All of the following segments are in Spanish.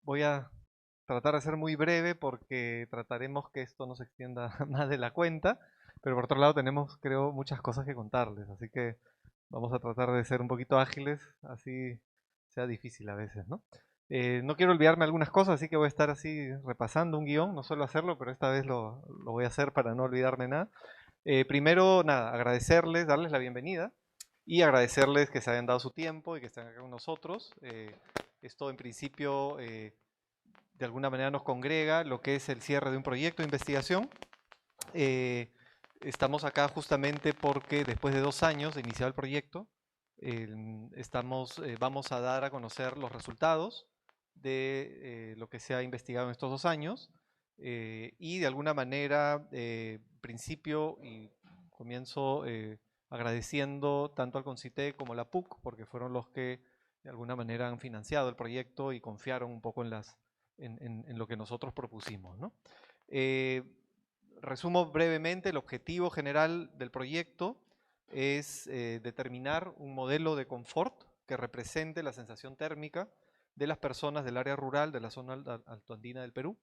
Voy a tratar de ser muy breve porque trataremos que esto no se extienda más de la cuenta, pero por otro lado tenemos, creo, muchas cosas que contarles, así que vamos a tratar de ser un poquito ágiles, así sea difícil a veces, ¿no? No quiero olvidarme algunas cosas, así que voy a estar así repasando un guión, no suelo hacerlo, pero esta vez lo voy a hacer para no olvidarme nada. Primero, nada, agradecerles, darles la bienvenida y agradecerles que se hayan dado su tiempo y que estén acá con nosotros. Esto en principio de alguna manera nos congrega lo que es el cierre de un proyecto de investigación. Eh, Estamos acá justamente porque después de 2 años de iniciar el proyecto, vamos a dar a conocer los resultados de lo que se ha investigado en estos 2 años y de alguna manera, principio y comienzo agradeciendo tanto al CONCITEC como a la PUC, porque fueron los que de alguna manera han financiado el proyecto y confiaron un poco en lo que nosotros propusimos, ¿no? Eh, Resumo brevemente, el objetivo general del proyecto es determinar un modelo de confort que represente la sensación térmica de las personas del área rural de la zona altoandina del Perú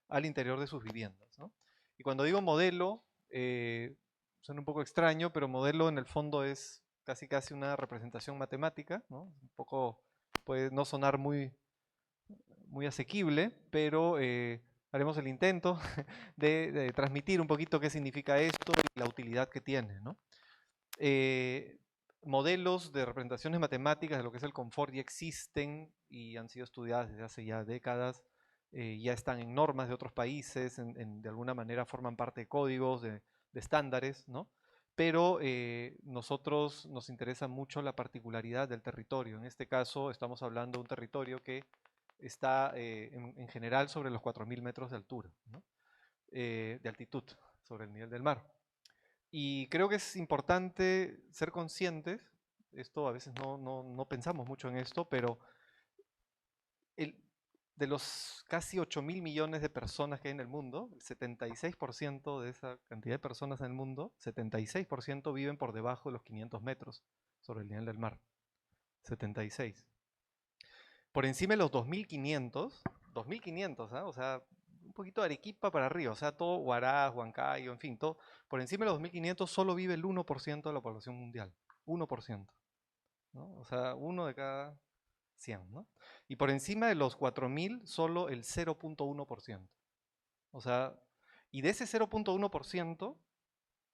al interior de sus viviendas, ¿no? Y cuando digo modelo, suena un poco extraño, pero modelo en el fondo es casi una representación matemática, ¿no? Un poco puede no sonar muy asequible, pero haremos el intento de transmitir un poquito qué significa esto y la utilidad que tiene, ¿no? Eh, Modelos de representaciones matemáticas de lo que es el confort ya existen y han sido estudiadas desde hace ya décadas, ya están en normas de otros países, de alguna manera forman parte de códigos, de estándares, ¿no? Pero nosotros nos interesa mucho la particularidad del territorio. En este caso estamos hablando de un territorio que está en general sobre los 4.000 metros de altura, ¿no? De altitud sobre el nivel del mar. Y creo que es importante ser conscientes, esto a veces no pensamos mucho en esto, pero el, de los casi 8.000 millones de personas que hay en el mundo, el 76% de esa cantidad de personas en el mundo, 76% viven por debajo de los 500 metros sobre el nivel del mar. 76. Por encima de los 2.500, 2.500, ¿ah? O sea, un poquito de Arequipa para arriba, o sea, todo Huaraz, Huancayo, en fin, todo. Por encima de los 2.500 solo vive el 1% de la población mundial. 1%, ¿no? O sea, uno de cada 100, ¿no? Y por encima de los 4.000, solo el 0.1%. O sea, y de ese 0.1%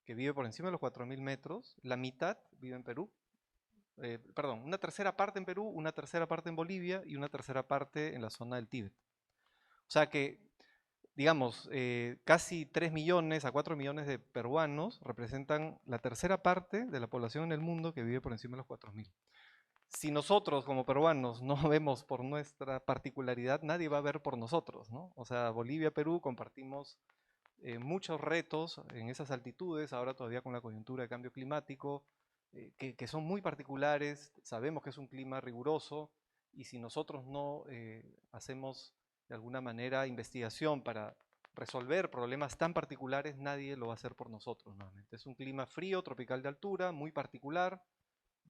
que vive por encima de los 4.000 metros, la mitad vive en Perú, perdón, una tercera parte en Perú, una tercera parte en Bolivia y una tercera parte en la zona del Tíbet. O sea que, digamos, casi 3 millones a 4 millones de peruanos representan la tercera parte de la población en el mundo que vive por encima de los 4.000. Si nosotros como peruanos no vemos por nuestra particularidad, nadie va a ver por nosotros, ¿no? O sea, Bolivia, Perú compartimos muchos retos en esas altitudes, ahora todavía con la coyuntura de cambio climático, que son muy particulares, sabemos que es un clima riguroso y si nosotros no hacemos de alguna manera investigación para resolver problemas tan particulares, nadie lo va a hacer por nosotros nuevamente. Es un clima frío, tropical de altura, muy particular,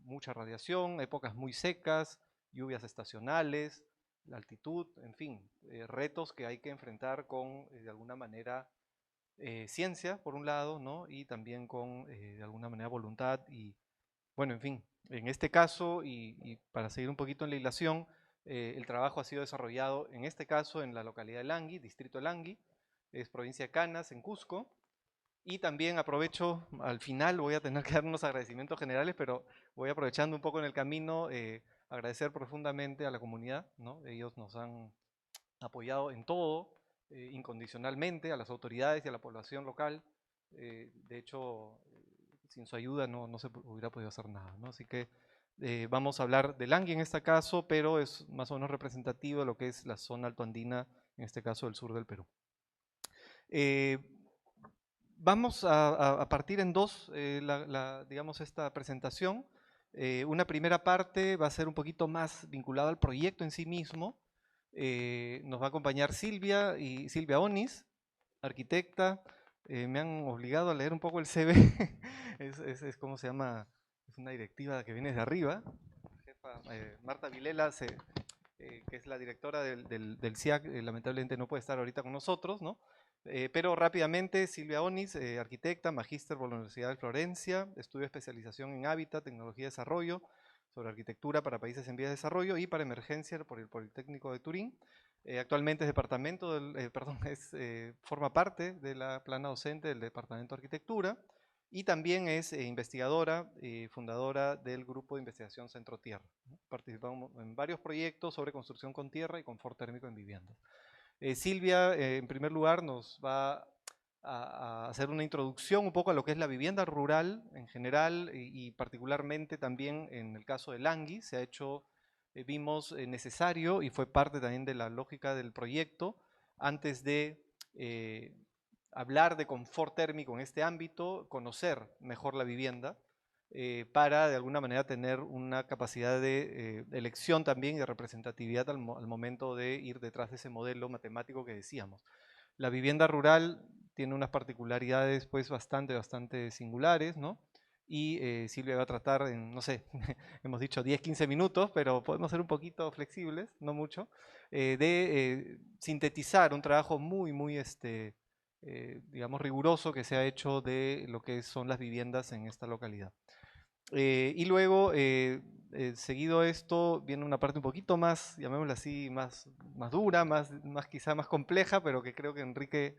mucha radiación, épocas muy secas, lluvias estacionales, la altitud, en fin, retos que hay que enfrentar con de alguna manera ciencia, por un lado, ¿no? Y también con, de alguna manera, voluntad y, bueno, en fin, en este caso, y para seguir un poquito en la hilación, el trabajo ha sido desarrollado, en este caso, en la localidad de Langui, distrito de Langui, es provincia de Canas, en Cusco, y también aprovecho, al final voy a tener que dar unos agradecimientos generales, pero voy aprovechando un poco en el camino, agradecer profundamente a la comunidad, ¿no? Ellos nos han apoyado en todo, incondicionalmente, a las autoridades y a la población local. De hecho, sin su ayuda no se hubiera podido hacer nada, ¿no? Así que vamos a hablar de Langui en este caso, pero es más o menos representativo de lo que es la zona altoandina, en este caso del sur del Perú. Eh, Vamos a partir en dos, digamos, esta presentación. Una primera parte va a ser un poquito más vinculada al proyecto en sí mismo. Nos va a acompañar Silvia Onis, arquitecta. Me han obligado a leer un poco el CV. ¿Cómo se llama? Es una directiva que viene de arriba. Jefa, Marta Vilela que es la directora del CIAC, lamentablemente no puede estar ahorita con nosotros, ¿no? Pero rápidamente, Silvia Onis, arquitecta, magíster por la Universidad de Florencia, estudio de especialización en hábitat, tecnología de desarrollo, sobre arquitectura para países en vías de desarrollo y para emergencia por el Politécnico de Turín. Actualmente es forma parte de la plana docente del Departamento de Arquitectura y también es investigadora y fundadora del Grupo de Investigación Centro Tierra, ¿no? Participamos en varios proyectos sobre construcción con tierra y confort térmico en viviendas. Silvia, en primer lugar, nos va a hacer una introducción un poco a lo que es la vivienda rural en general y particularmente también en el caso de Langui. Se ha hecho, vimos necesario y fue parte también de la lógica del proyecto, antes de hablar de confort térmico en este ámbito, conocer mejor la vivienda, para de alguna manera tener una capacidad de elección también y de representatividad al momento de ir detrás de ese modelo matemático que decíamos. La vivienda rural tiene unas particularidades pues bastante singulares, ¿no? Y Silvia va a tratar en, no sé, hemos dicho 10, 15 minutos, pero podemos ser un poquito flexibles, no mucho, de sintetizar un trabajo muy digamos, riguroso que se ha hecho de lo que son las viviendas en esta localidad. Y luego, seguido esto, viene una parte un poquito más, llamémosla así, más dura, quizá más compleja, pero que creo que Enrique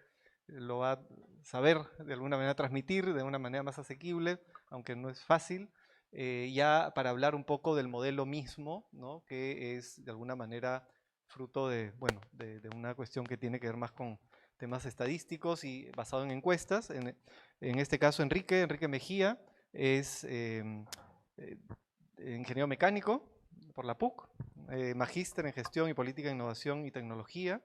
lo va a saber de alguna manera transmitir, de una manera más asequible, aunque no es fácil, ya para hablar un poco del modelo mismo, ¿no? Que es de alguna manera fruto de, bueno, de una cuestión que tiene que ver más con temas estadísticos y basado en encuestas. En este caso, Enrique Mejía es ingeniero mecánico por la PUC, magíster en gestión y política, innovación y tecnología.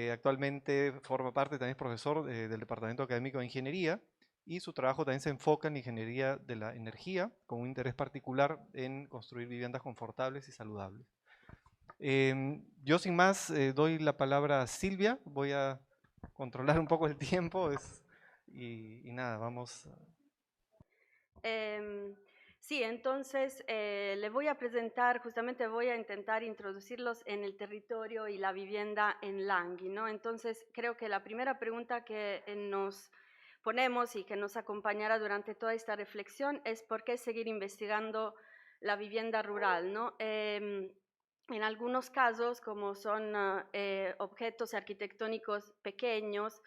Actualmente forma parte, también es profesor del Departamento Académico de Ingeniería y su trabajo también se enfoca en ingeniería de la energía, con un interés particular en construir viviendas confortables y saludables. Yo sin más doy la palabra a Silvia, voy a controlar un poco el tiempo y nada, vamos. Sí, entonces le voy a presentar, justamente voy a intentar introducirlos en el territorio y la vivienda en Langui, ¿no? Entonces creo que la primera pregunta que nos ponemos y que nos acompañará durante toda esta reflexión es por qué seguir investigando la vivienda rural, ¿no? En algunos casos, como son objetos arquitectónicos pequeños,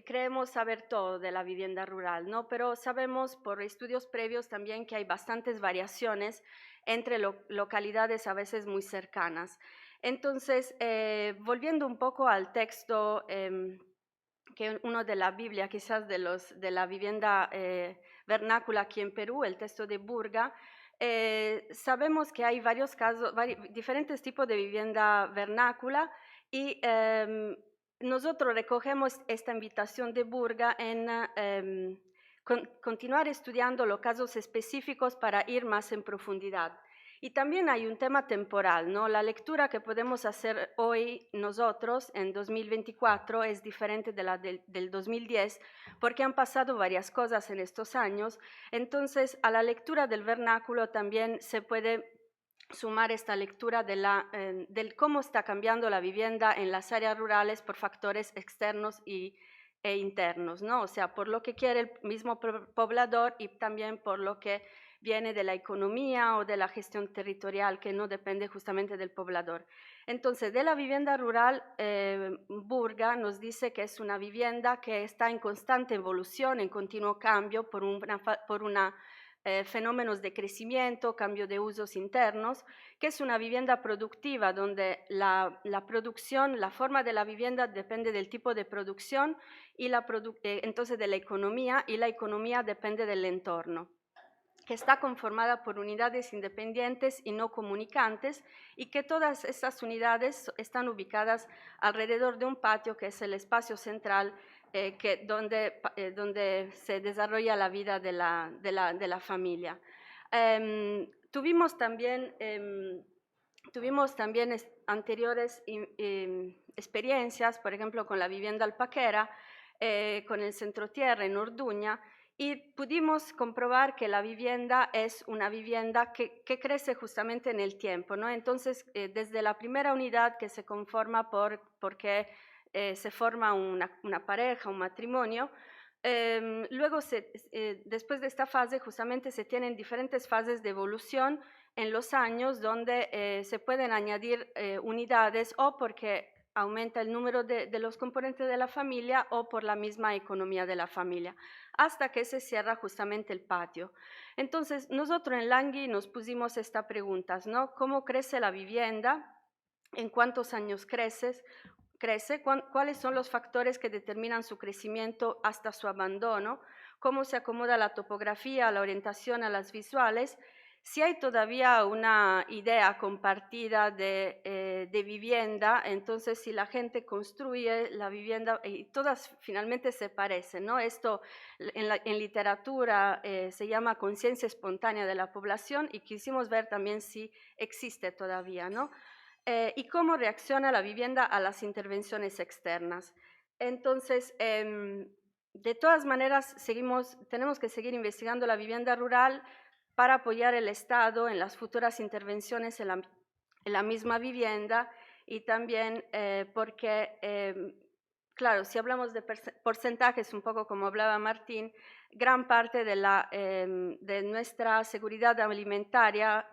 creemos saber todo de la vivienda rural, ¿no? Pero sabemos por estudios previos también que hay bastantes variaciones entre localidades a veces muy cercanas. Entonces, volviendo un poco al texto, que uno de la Biblia, quizás de la vivienda vernácula aquí en Perú, el texto de Burga, sabemos que hay varios casos, diferentes tipos de vivienda vernácula y nosotros recogemos esta invitación de Burga en continuar estudiando los casos específicos para ir más en profundidad. Y también hay un tema temporal, ¿no? La lectura que podemos hacer hoy nosotros en 2024 es diferente de la del 2010 porque han pasado varias cosas en estos años. Entonces, a la lectura del vernáculo también se puede sumar esta lectura del cómo está cambiando la vivienda en las áreas rurales por factores externos e internos, ¿no? O sea, por lo que quiere el mismo poblador y también por lo que viene de la economía o de la gestión territorial que no depende justamente del poblador. Entonces, de la vivienda rural, Burga nos dice que es una vivienda que está en constante evolución, en continuo cambio por una fenómenos de crecimiento, cambio de usos internos, que es una vivienda productiva donde la producción, la forma de la vivienda depende del tipo de producción y entonces de la economía, y la economía depende del entorno, que está conformada por unidades independientes y no comunicantes y que todas estas unidades están ubicadas alrededor de un patio que es el espacio central donde se desarrolla la vida de la familia. Tuvimos también anteriores experiencias, por ejemplo, con la vivienda alpaquera, con el Centro Tierra en Orduña, y pudimos comprobar que la vivienda es una vivienda que crece justamente en el tiempo, ¿no? Entonces, desde la primera unidad que se conforma porque se forma una pareja, un matrimonio, luego, después de esta fase, justamente se tienen diferentes fases de evolución en los años donde se pueden añadir unidades o porque aumenta el número de los componentes de la familia o por la misma economía de la familia, hasta que se cierra justamente el patio. Entonces, nosotros en Langui nos pusimos estas preguntas, ¿no? ¿Cómo crece la vivienda? ¿En cuántos años crece? ¿Cuáles son los factores que determinan su crecimiento hasta su abandono? ¿Cómo se acomoda la topografía, la orientación a las visuales? Si hay todavía una idea compartida de vivienda, entonces si la gente construye la vivienda y todas finalmente se parecen, ¿no? Esto en literatura se llama conciencia espontánea de la población y quisimos ver también si existe todavía, ¿no? Y cómo reacciona la vivienda a las intervenciones externas. Entonces, de todas maneras, tenemos que seguir investigando la vivienda rural para apoyar el Estado en las futuras intervenciones en la misma vivienda y también porque, claro, si hablamos de porcentajes, un poco como hablaba Martín, gran parte de nuestra seguridad alimentaria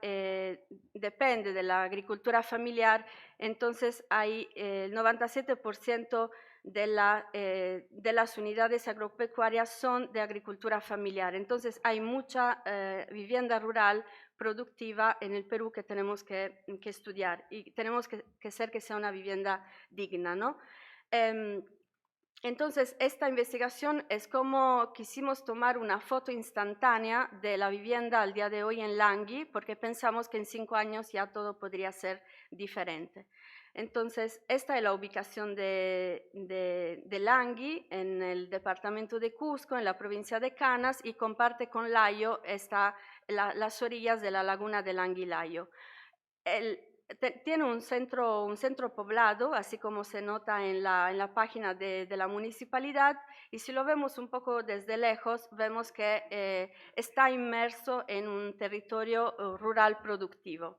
depende de la agricultura familiar, entonces hay el 97% de las unidades agropecuarias son de agricultura familiar. Entonces hay mucha vivienda rural productiva en el Perú que tenemos que estudiar y tenemos que hacer que sea una vivienda digna, ¿no? Entonces, esta investigación es como quisimos tomar una foto instantánea de la vivienda al día de hoy en Langui, porque pensamos que en 5 años ya todo podría ser diferente. Entonces, esta es la ubicación de Langui en el departamento de Cusco, en la provincia de Canas, y comparte con Layo las orillas de la laguna de Langui-Layo. Tiene un centro poblado, así como se nota en la página de la municipalidad, y si lo vemos un poco desde lejos, vemos que está inmerso en un territorio rural productivo.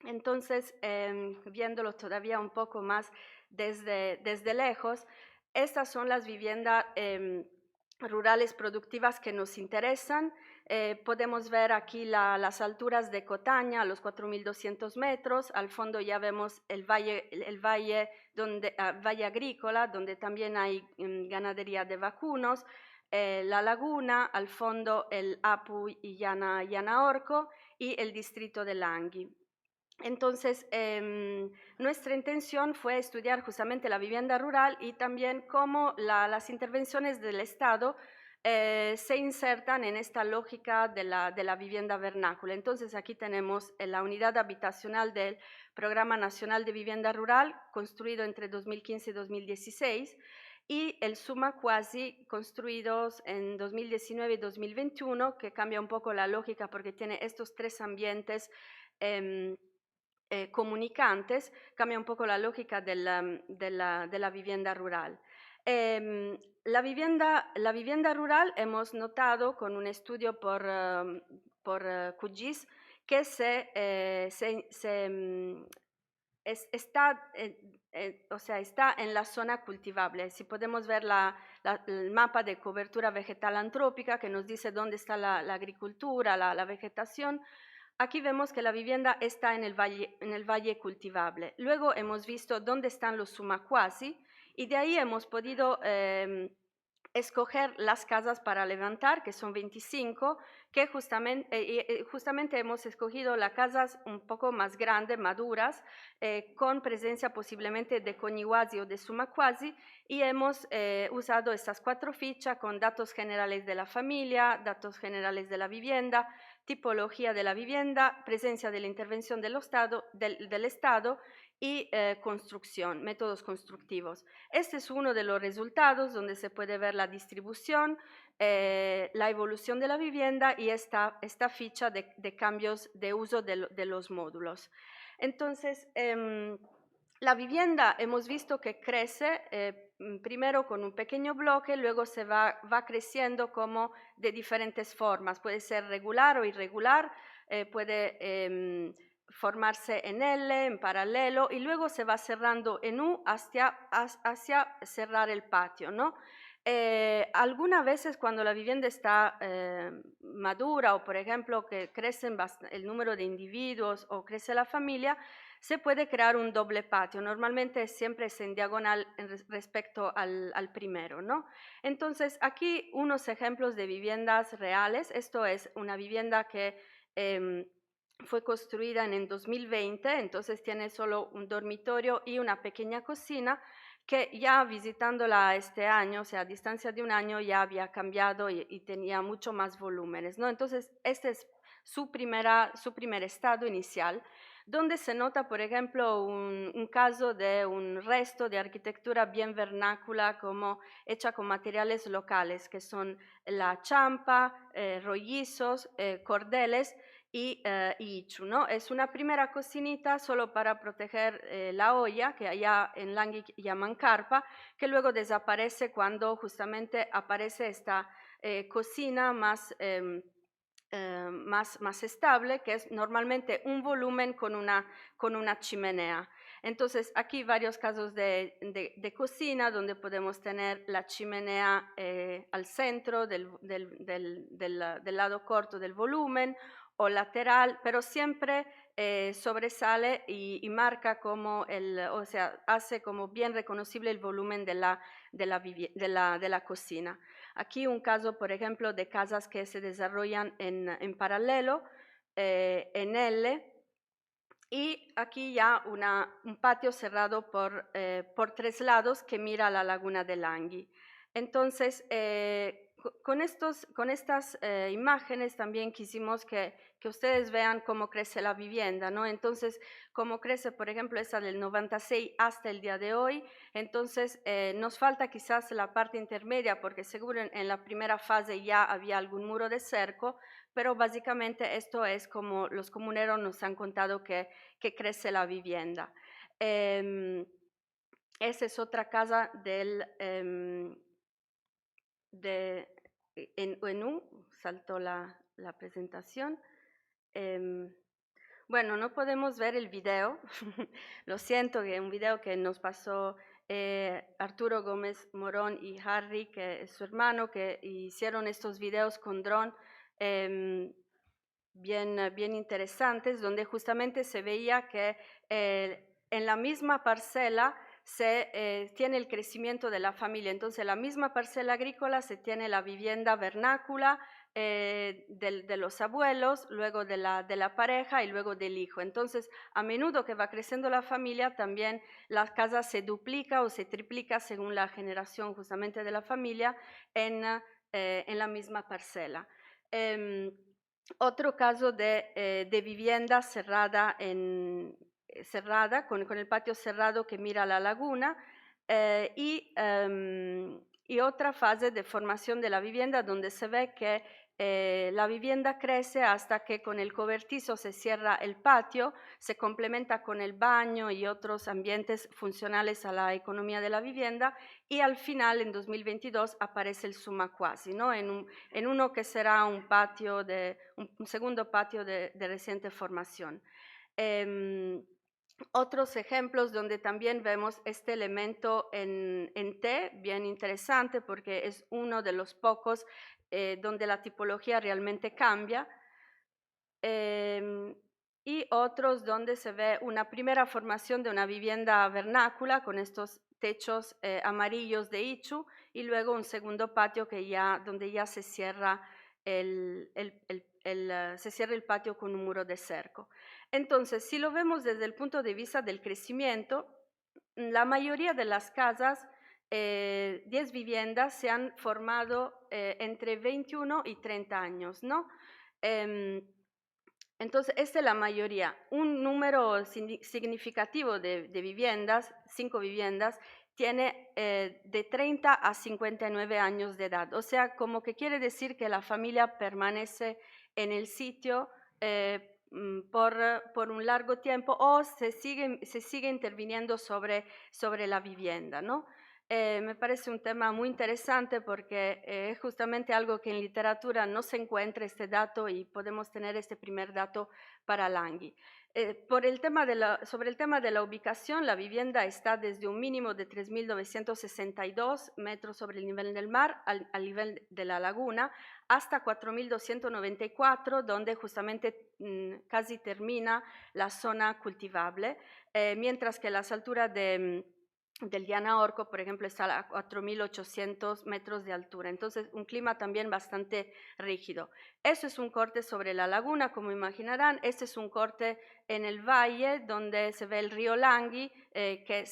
Entonces, viéndolo todavía un poco más desde lejos, estas son las viviendas rurales productivas que nos interesan. Podemos ver aquí las alturas de Cotaña, a los 4.200 metros. Al fondo ya vemos el valle agrícola, donde también hay ganadería de vacunos. La laguna, al fondo el Apu y Llana Orco y el distrito de Langui. Entonces, nuestra intención fue estudiar justamente la vivienda rural y también cómo las intervenciones del Estado se insertan en esta lógica de la vivienda vernácula. Entonces, aquí tenemos la unidad habitacional del Programa Nacional de Vivienda Rural, construido entre 2015 y 2016, y el Suma Quasi, construidos en 2019 y 2021, que cambia un poco la lógica porque tiene estos 3 ambientes comunicantes, cambia un poco la lógica de la vivienda rural. La vivienda rural hemos notado con un estudio por QGIS que está en la zona cultivable. Si podemos ver el mapa de cobertura vegetal antrópica que nos dice dónde está la agricultura, la vegetación, aquí vemos que la vivienda está en el valle cultivable. Luego hemos visto dónde están los sumacuasi y de ahí hemos podido escoger las casas para levantar, que son 25, que justamente hemos escogido las casas un poco más grandes, maduras, con presencia posiblemente de coñihuasi o de sumacuasi, y hemos usado estas 4 fichas con datos generales de la familia, datos generales de la vivienda, tipología de la vivienda, presencia de la intervención del Estado y construcción, métodos constructivos. Este es uno de los resultados donde se puede ver la distribución, la evolución de la vivienda y esta ficha de cambios de uso de los módulos. Entonces, la vivienda hemos visto que crece primero con un pequeño bloque, luego se va creciendo como de diferentes formas. Puede ser regular o irregular, puede formarse en L, en paralelo, y luego se va cerrando en U hacia cerrar el patio, ¿no? Algunas veces cuando la vivienda está madura o, por ejemplo, que crece el número de individuos o crece la familia, se puede crear un doble patio. Normalmente siempre es en diagonal respecto al primero, ¿no? Entonces, aquí unos ejemplos de viviendas reales. Esto es una vivienda que fue construida en 2020, entonces tiene solo un dormitorio y una pequeña cocina, que ya visitándola este año, o sea, a distancia de un año, ya había cambiado y tenía mucho más volúmenes, ¿no? Entonces, este es su primer estado inicial, donde se nota, por ejemplo, un caso de un resto de arquitectura bien vernácula, como hecha con materiales locales, que son la champa, rollizos, cordeles y ichu, ¿no? Es una primera cocinita solo para proteger la olla, que allá en Langui llaman carpa, que luego desaparece cuando justamente aparece esta cocina más estable, que es normalmente un volumen con una chimenea. Entonces, aquí varios casos de cocina donde podemos tener la chimenea al centro del lado corto del volumen o lateral, pero siempre sobresale y marca como o sea, hace como bien reconocible el volumen de la cocina. Aquí un caso, por ejemplo, de casas que se desarrollan en paralelo, en L, y aquí ya un patio cerrado por 3 lados que mira a la laguna de Langui. Entonces, con estas imágenes también quisimos que ustedes vean cómo crece la vivienda, ¿no? Entonces, cómo crece, por ejemplo, esa del 96 hasta el día de hoy. Entonces, nos falta quizás la parte intermedia, porque seguro en la primera fase ya había algún muro de cerco, pero básicamente esto es como los comuneros nos han contado que crece la vivienda. Esa es otra casa en U, saltó la presentación. Bueno, no podemos ver el video, lo siento, que es un video que nos pasó Arturo Gómez Morón y Harry, que es su hermano, que hicieron estos videos con dron bien interesantes, donde justamente se veía que en la misma parcela se tiene el crecimiento de la familia. Entonces, en la misma parcela agrícola se tiene la vivienda vernácula de los abuelos, luego de la pareja y luego del hijo. Entonces, a menudo que va creciendo la familia, también la casa se duplica o se triplica según la generación justamente de la familia en la misma parcela. Otro caso de vivienda cerrada, con el patio cerrado que mira a la laguna, y otra fase de formación de la vivienda donde se ve que la vivienda crece hasta que con el cobertizo se cierra el patio, se complementa con el baño y otros ambientes funcionales a la economía de la vivienda, y al final, en 2022, aparece el summa quasi, ¿no? En uno que será un segundo patio de reciente formación. Otros ejemplos donde también vemos este elemento en T, bien interesante, porque es uno de los pocos donde la tipología realmente cambia, y otros donde se ve una primera formación de una vivienda vernácula con estos techos amarillos de Ichu, y luego un segundo patio donde ya se cierra se cierra el patio con un muro de cerco. Entonces, si lo vemos desde el punto de vista del crecimiento, la mayoría de las casas, 10 viviendas, se han formado entre 21 y 30 años, ¿no? Entonces, esta es la mayoría. Un número significativo de viviendas, 5 viviendas, tiene de 30 a 59 años de edad. O sea, como que quiere decir que la familia permanece en el sitio por un largo tiempo, o se sigue interviniendo sobre la vivienda, ¿no? Me parece un tema muy interesante porque es justamente algo que en literatura no se encuentra este dato y podemos tener este primer dato para Langhi. Sobre el tema de la ubicación, la vivienda está desde un mínimo de 3.962 metros sobre el nivel del mar al nivel de la laguna hasta 4.294, donde justamente casi termina la zona cultivable, mientras que las alturas del Diana Orco, por ejemplo, está a 4.800 metros de altura. Entonces, un clima también bastante rígido. Eso es un corte sobre la laguna, como imaginarán. Este es un corte en el valle, donde se ve el río Langhi, que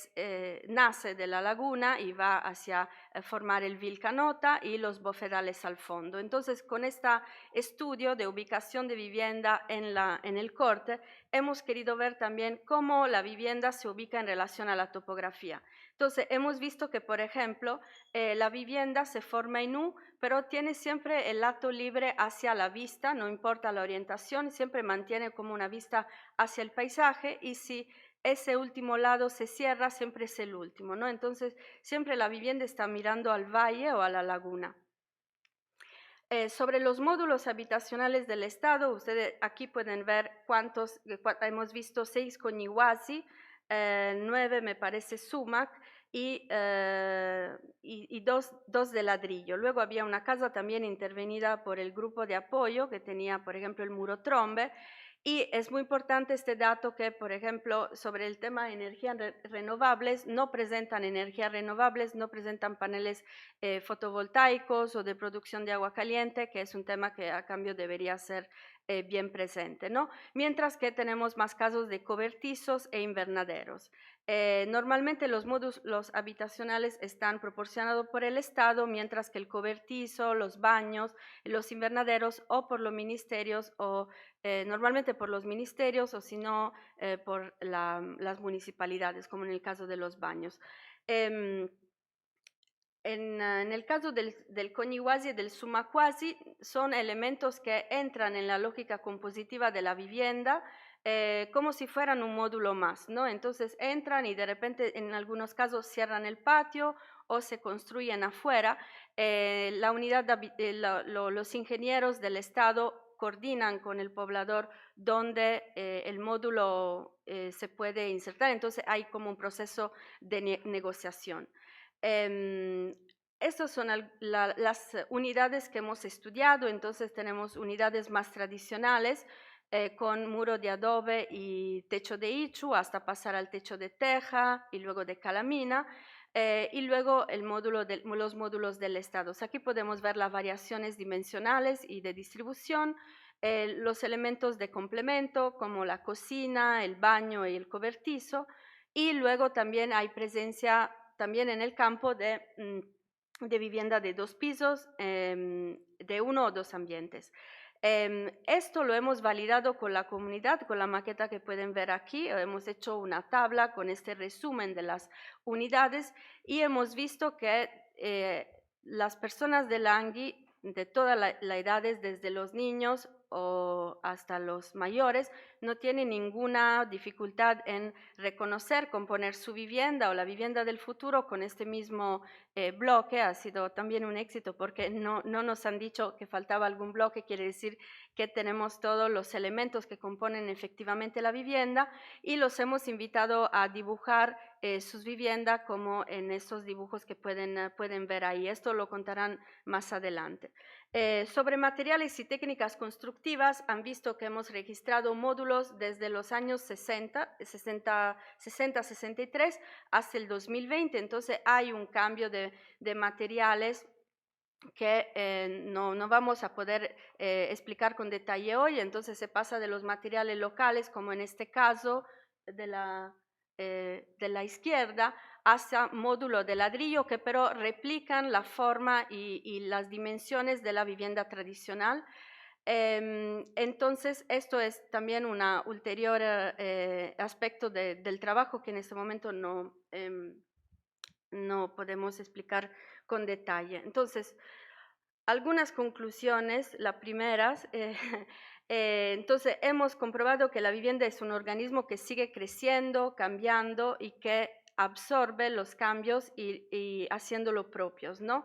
nace de la laguna y va hacia formar el Vilcanota y los bofedales al fondo. Entonces, con este estudio de ubicación de vivienda en el corte, hemos querido ver también cómo la vivienda se ubica en relación a la topografía. Entonces, hemos visto que, por ejemplo, la vivienda se forma en U, pero tiene siempre el lado libre hacia la vista, no importa la orientación, siempre mantiene como una vista hacia el paisaje, y si ese último lado se cierra, siempre es el último, ¿no? Entonces, siempre la vivienda está mirando al valle o a la laguna. Sobre los módulos habitacionales del Estado, ustedes aquí pueden ver cuántos, hemos visto 6 con Iwasi, 9 me parece Sumac y 2 de ladrillo. Luego había una casa también intervenida por el grupo de apoyo que tenía, por ejemplo, el muro trombe. Y es muy importante este dato que, por ejemplo, sobre el tema de energías renovables, no presentan energías renovables, no presentan paneles fotovoltaicos o de producción de agua caliente, que es un tema que a cambio debería ser bien presente, ¿no? Mientras que tenemos más casos de cobertizos e invernaderos. Normalmente los módulos habitacionales están proporcionados por el Estado, mientras que el cobertizo, los baños, los invernaderos o por los ministerios o normalmente por los ministerios o si no por las municipalidades, como en el caso de los baños. En el caso del Coñihuasi y del Sumacuasi son elementos que entran en la lógica compositiva de la vivienda como si fueran un módulo más, ¿no? Entonces entran y de repente en algunos casos cierran el patio o se construyen afuera. Los ingenieros del Estado coordinan con el poblador donde el módulo se puede insertar, entonces hay como un proceso de negociación. Estas son las unidades que hemos estudiado, entonces tenemos unidades más tradicionales con muro de adobe y techo de ichu hasta pasar al techo de teja y luego de calamina. Y luego los módulos del Estado. Aquí podemos ver las variaciones dimensionales y de distribución, los elementos de complemento como la cocina, el baño y el cobertizo, y luego también hay presencia también en el campo de vivienda de 2 pisos, de 1 o 2 ambientes. Esto lo hemos validado con la comunidad, con la maqueta que pueden ver aquí. Hemos hecho una tabla con este resumen de las unidades y hemos visto que las personas de Langhi, de todas las edades, desde los niños o hasta los mayores, no tienen ninguna dificultad en reconocer, componer su vivienda o la vivienda del futuro con este mismo bloque. Ha sido también un éxito porque no nos han dicho que faltaba algún bloque, quiere decir que tenemos todos los elementos que componen efectivamente la vivienda y los hemos invitado a dibujar sus viviendas como en estos dibujos que pueden ver ahí. Esto lo contarán más adelante. Sobre materiales y técnicas constructivas, han visto que hemos registrado módulos desde los años 60-63 hasta el 2020, entonces hay un cambio de materiales que no vamos a poder explicar con detalle hoy. Entonces se pasa de los materiales locales, como en este caso de la izquierda, hacia módulo de ladrillo que pero replican la forma y las dimensiones de la vivienda tradicional. Entonces, esto es también un ulterior aspecto del trabajo que en este momento no podemos explicar con detalle. Entonces, algunas conclusiones. La primera, entonces hemos comprobado que la vivienda es un organismo que sigue creciendo, cambiando y que absorbe los cambios y haciéndolo propios, ¿no?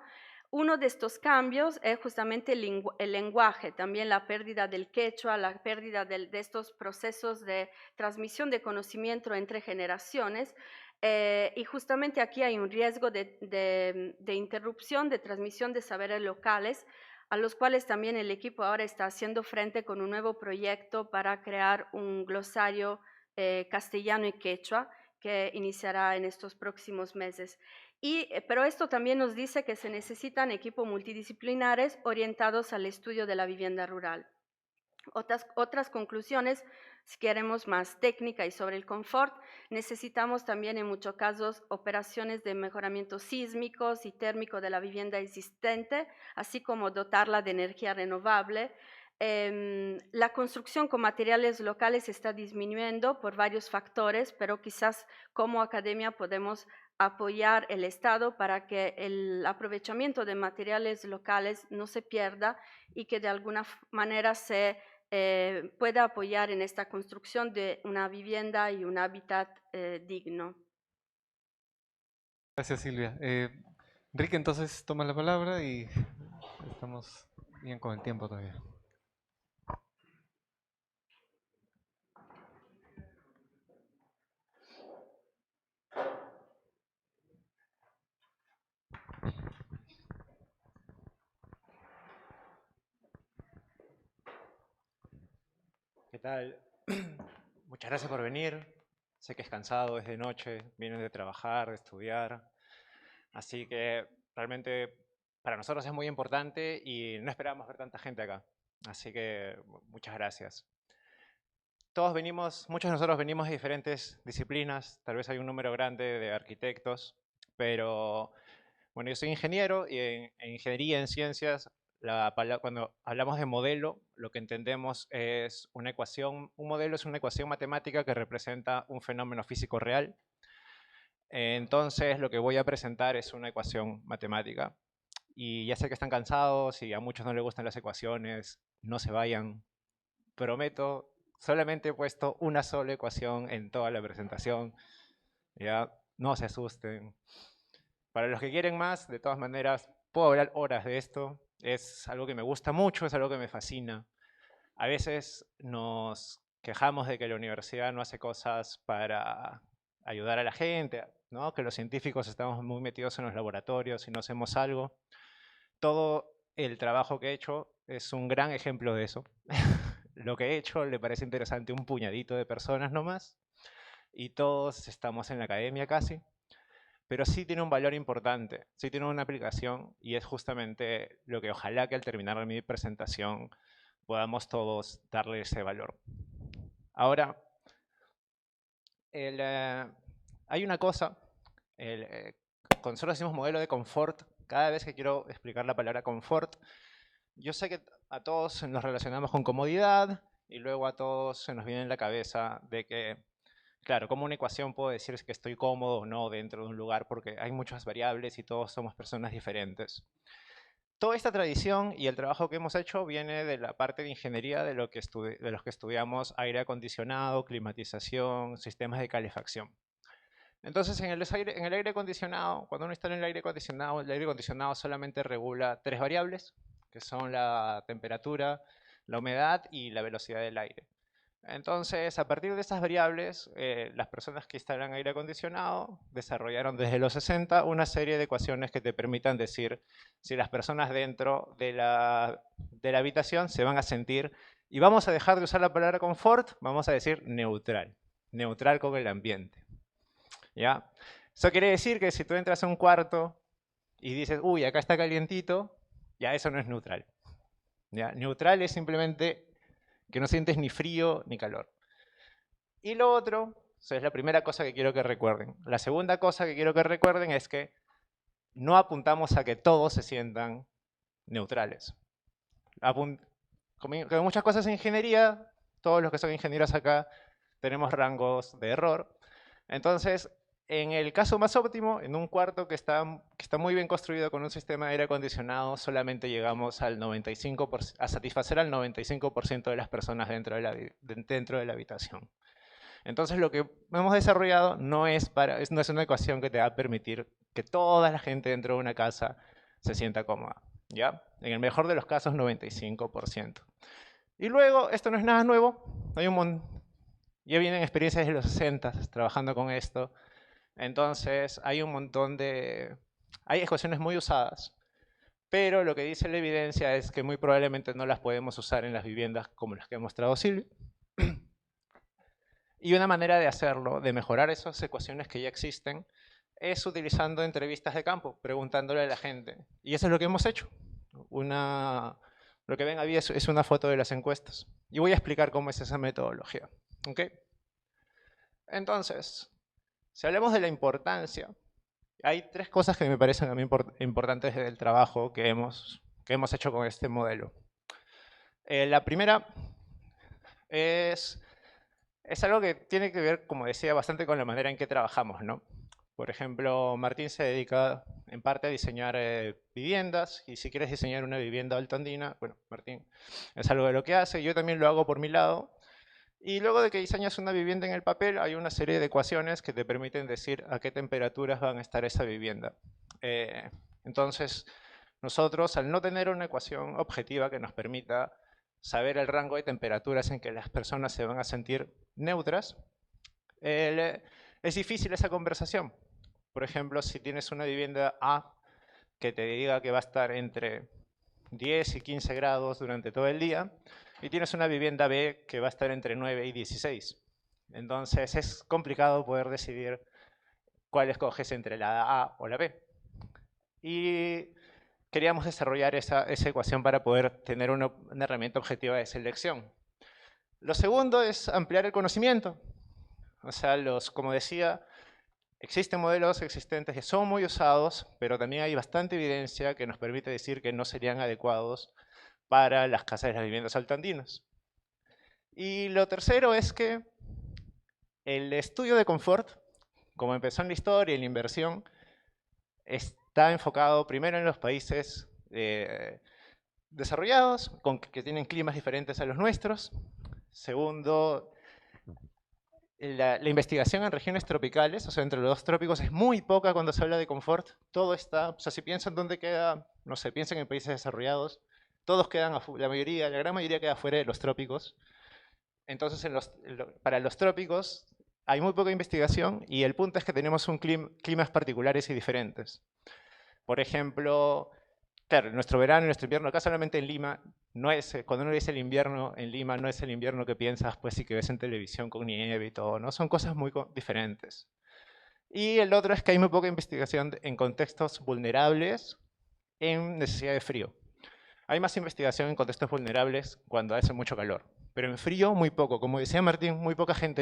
Uno de estos cambios es justamente el lenguaje, también la pérdida del quechua, la pérdida de estos procesos de transmisión de conocimiento entre generaciones. Y justamente aquí hay un riesgo de interrupción de transmisión de saberes locales, a los cuales también el equipo ahora está haciendo frente con un nuevo proyecto para crear un glosario castellano y quechua que iniciará en estos próximos meses. Pero esto también nos dice que se necesitan equipos multidisciplinares orientados al estudio de la vivienda rural. Otras conclusiones, si queremos más técnica y sobre el confort, necesitamos también en muchos casos operaciones de mejoramiento sísmicos y térmico de la vivienda existente, así como dotarla de energía renovable. La construcción con materiales locales está disminuyendo por varios factores, pero quizás como academia podemos apoyar el Estado para que el aprovechamiento de materiales locales no se pierda y que de alguna manera se pueda apoyar en esta construcción de una vivienda y un hábitat digno. Gracias, Silvia. Enrique, entonces toma la palabra y estamos bien con el tiempo todavía. ¿Qué tal? Muchas gracias por venir. Sé que es cansado, es de noche, vienen de trabajar, de estudiar. Así que realmente para nosotros es muy importante y no esperábamos ver tanta gente acá. Así que muchas gracias. Muchos de nosotros venimos de diferentes disciplinas. Tal vez hay un número grande de arquitectos, pero bueno, yo soy ingeniero y en ingeniería en ciencias cuando hablamos de modelo, lo que entendemos es una ecuación. Un modelo es una ecuación matemática que representa un fenómeno físico real. Entonces, lo que voy a presentar es una ecuación matemática. Y ya sé que están cansados y a muchos no les gustan las ecuaciones. No se vayan. Prometo, solamente he puesto una sola ecuación en toda la presentación. Ya, no se asusten. Para los que quieren más, de todas maneras, puedo hablar horas de esto. Es algo que me gusta mucho, es algo que me fascina. A veces nos quejamos de que la universidad no hace cosas para ayudar a la gente, ¿no? Que los científicos estamos muy metidos en los laboratorios y no hacemos algo. Todo el trabajo que he hecho es un gran ejemplo de eso. Lo que he hecho le parece interesante a un puñadito de personas nomás, y todos estamos en la academia casi. Pero sí tiene un valor importante, sí tiene una aplicación y es justamente lo que ojalá que al terminar mi presentación podamos todos darle ese valor. Ahora, hay una cosa, cuando nosotros decimos modelo de confort, cada vez que quiero explicar la palabra confort, yo sé que a todos nos relacionamos con comodidad y luego a todos se nos viene en la cabeza de que claro, como una ecuación puedo decir que estoy cómodo o no dentro de un lugar porque hay muchas variables y todos somos personas diferentes. Toda esta tradición y el trabajo que hemos hecho viene de la parte de ingeniería de los que estudiamos aire acondicionado, climatización, sistemas de calefacción. Entonces, en el aire acondicionado, cuando uno está en el aire acondicionado solamente regula 3 variables, que son la temperatura, la humedad y la velocidad del aire. Entonces, a partir de estas variables, las personas que instalan aire acondicionado desarrollaron desde los 60 una serie de ecuaciones que te permitan decir si las personas dentro de la habitación se van a sentir, y vamos a dejar de usar la palabra confort, vamos a decir neutral, neutral con el ambiente. ¿Ya? Eso quiere decir que si tú entras a un cuarto y dices, uy, acá está calientito, ya eso no es neutral. ¿Ya? Neutral es simplemente que no sientes ni frío ni calor. Y lo otro, esa es la primera cosa que quiero que recuerden. La segunda cosa que quiero que recuerden es que no apuntamos a que todos se sientan neutrales. Como muchas cosas en ingeniería, todos los que son ingenieros acá tenemos rangos de error. Entonces, en el caso más óptimo, en un cuarto que está muy bien construido con un sistema de aire acondicionado, solamente llegamos al 95%, a satisfacer al 95% de las personas dentro de la habitación. Entonces lo que hemos desarrollado no es una ecuación que te va a permitir que toda la gente dentro de una casa se sienta cómoda, ¿ya? En el mejor de los casos, 95%. Y luego, esto no es nada nuevo, ya vienen experiencias de los 60 trabajando con esto, entonces hay un montón hay ecuaciones muy usadas, pero lo que dice la evidencia es que muy probablemente no las podemos usar en las viviendas como las que ha mostrado Silvia. Y una manera de hacerlo, de mejorar esas ecuaciones que ya existen, es utilizando entrevistas de campo, preguntándole a la gente. Y eso es lo que hemos hecho. Lo que ven ahí es una foto de las encuestas. Y voy a explicar cómo es esa metodología. ¿Okay? Entonces, si hablamos de la importancia, hay tres cosas que me parecen a mí importantes del trabajo que hemos hecho con este modelo. La primera es algo que tiene que ver, como decía, bastante con la manera en que trabajamos, ¿no? Por ejemplo, Martín se dedica en parte a diseñar viviendas, y si quieres diseñar una vivienda altandina, bueno, Martín es algo de lo que hace, yo también lo hago por mi lado, y luego de que diseñas una vivienda en el papel, hay una serie de ecuaciones que te permiten decir a qué temperaturas van a estar esa vivienda. Entonces, nosotros, al no tener una ecuación objetiva que nos permita saber el rango de temperaturas en que las personas se van a sentir neutras, es difícil esa conversación. Por ejemplo, si tienes una vivienda A que te diga que va a estar entre 10 y 15 grados durante todo el día, y tienes una vivienda B que va a estar entre 9 y 16. Entonces es complicado poder decidir cuál escoges entre la A o la B. Y queríamos desarrollar esa ecuación para poder tener una herramienta objetiva de selección. Lo segundo es ampliar el conocimiento. O sea, como decía, existen modelos existentes que son muy usados, pero también hay bastante evidencia que nos permite decir que no serían adecuados para las casas de las viviendas altandinas. Y lo tercero es que el estudio de confort, como empezó en la historia y en la inversión, está enfocado primero en los países desarrollados, que tienen climas diferentes a los nuestros. Segundo, la investigación en regiones tropicales, o sea, entre los dos trópicos, es muy poca cuando se habla de confort. Todo está, o sea, si piensan dónde queda, no sé, piensen en países desarrollados, todos quedan, la gran mayoría queda fuera de los trópicos. Entonces, para los trópicos hay muy poca investigación, y el punto es que tenemos climas particulares y diferentes. Por ejemplo, claro, nuestro verano y nuestro invierno, acá solamente en Lima, cuando uno dice el invierno en Lima, no es el invierno que piensas, pues sí, que ves en televisión con nieve y todo, ¿no? Son cosas muy diferentes. Y el otro es que hay muy poca investigación en contextos vulnerables en necesidad de frío. Hay más investigación en contextos vulnerables cuando hace mucho calor, pero en frío muy poco. Como decía Martín, muy poca gente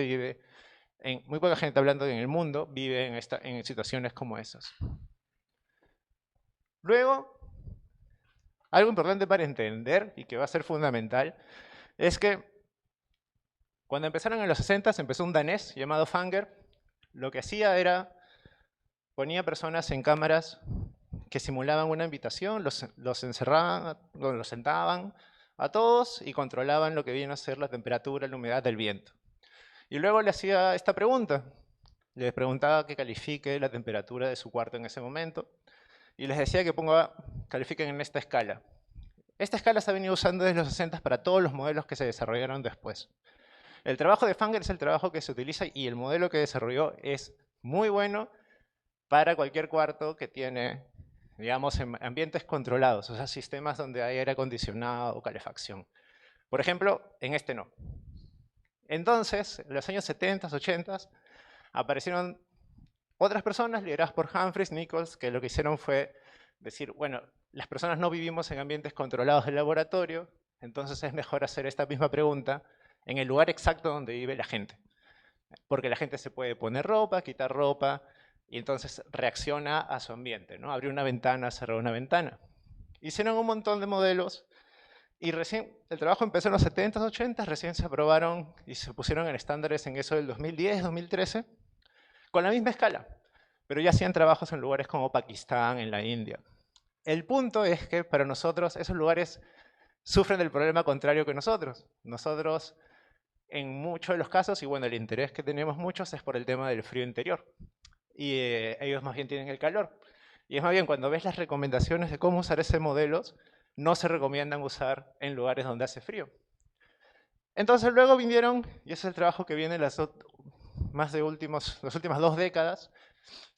hablando en el mundo vive en situaciones como esas. Luego, algo importante para entender y que va a ser fundamental es que cuando empezaron en los 60 empezó un danés llamado Fanger. Lo que hacía era ponía personas en cámaras que simulaban una habitación, los encerraban, los sentaban a todos y controlaban lo que viene a ser la temperatura, la humedad del viento. Y luego le hacía esta pregunta. Les preguntaba que califique la temperatura de su cuarto en ese momento. Y les decía que califiquen en esta escala. Esta escala se ha venido usando desde los 60 para todos los modelos que se desarrollaron después. El trabajo de Fanger es el trabajo que se utiliza, y el modelo que desarrolló es muy bueno para cualquier cuarto que tiene, digamos, en ambientes controlados, o sea, sistemas donde hay aire acondicionado o calefacción. Por ejemplo, en este no. Entonces, en los años 70, 80, aparecieron otras personas lideradas por Humphreys, Nichols, que lo que hicieron fue decir, bueno, las personas no vivimos en ambientes controlados del laboratorio, entonces es mejor hacer esta misma pregunta en el lugar exacto donde vive la gente. Porque la gente se puede poner ropa, quitar ropa, y entonces reacciona a su ambiente, ¿no? Abrir una ventana, cerrar una ventana. Hicieron un montón de modelos, y recién, el trabajo empezó en los 70s, 80s, recién se aprobaron y se pusieron en estándares en eso del 2010, 2013, con la misma escala, pero ya hacían trabajos en lugares como Pakistán, en la India. El punto es que para nosotros esos lugares sufren del problema contrario que nosotros. Nosotros en muchos de los casos, y bueno, el interés que tenemos muchos es por el tema del frío interior. Y ellos más bien tienen el calor. Y es más bien, cuando ves las recomendaciones de cómo usar ese modelo, no se recomiendan usar en lugares donde hace frío. Entonces luego vinieron, y ese es el trabajo que viene las últimas 2 décadas.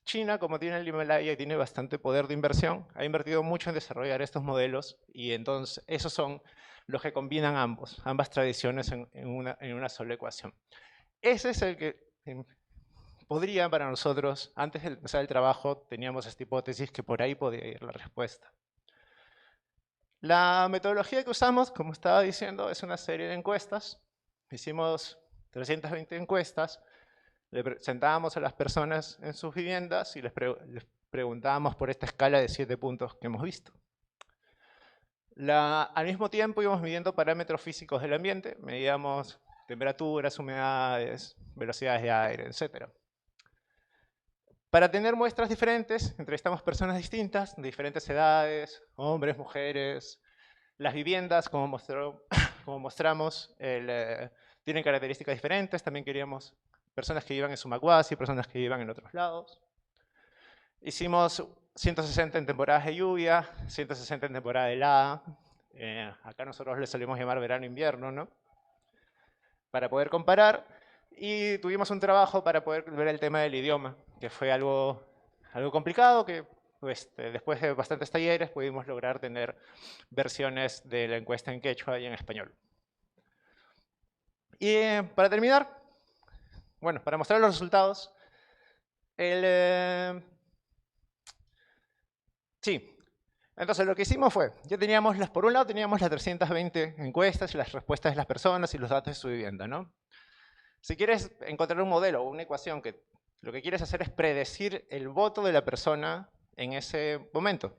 China, como tiene el Himalaya y tiene bastante poder de inversión, ha invertido mucho en desarrollar estos modelos, y entonces esos son los que combinan ambas tradiciones en una sola ecuación. Ese es el que podría para nosotros, antes de empezar el trabajo, teníamos esta hipótesis que por ahí podía ir la respuesta. La metodología que usamos, como estaba diciendo, es una serie de encuestas. Hicimos 320 encuestas, le sentábamos a las personas en sus viviendas y les preguntábamos por esta escala de 7 puntos que hemos visto. Al mismo tiempo íbamos midiendo parámetros físicos del ambiente, medíamos temperaturas, humedades, velocidades de aire, etc. Para tener muestras diferentes, entrevistamos personas distintas, de diferentes edades, hombres, mujeres. Las viviendas, como mostramos, tienen características diferentes. También queríamos personas que vivan en Sumacuasi, personas que vivan en otros lados. Hicimos 160 en temporadas de lluvia, 160 en temporada de helada. Acá nosotros le solemos llamar verano-invierno, ¿no? Para poder comparar. Y tuvimos un trabajo para poder ver el tema del idioma, que fue algo complicado, que después de bastantes talleres pudimos lograr tener versiones de la encuesta en quechua y en español. Y para terminar, bueno, para mostrar los resultados, sí. Entonces lo que hicimos fue, por un lado teníamos las 320 encuestas y las respuestas de las personas y los datos de su vivienda, ¿no? Si quieres encontrar un modelo o una ecuación que lo que quieres hacer es predecir el voto de la persona en ese momento.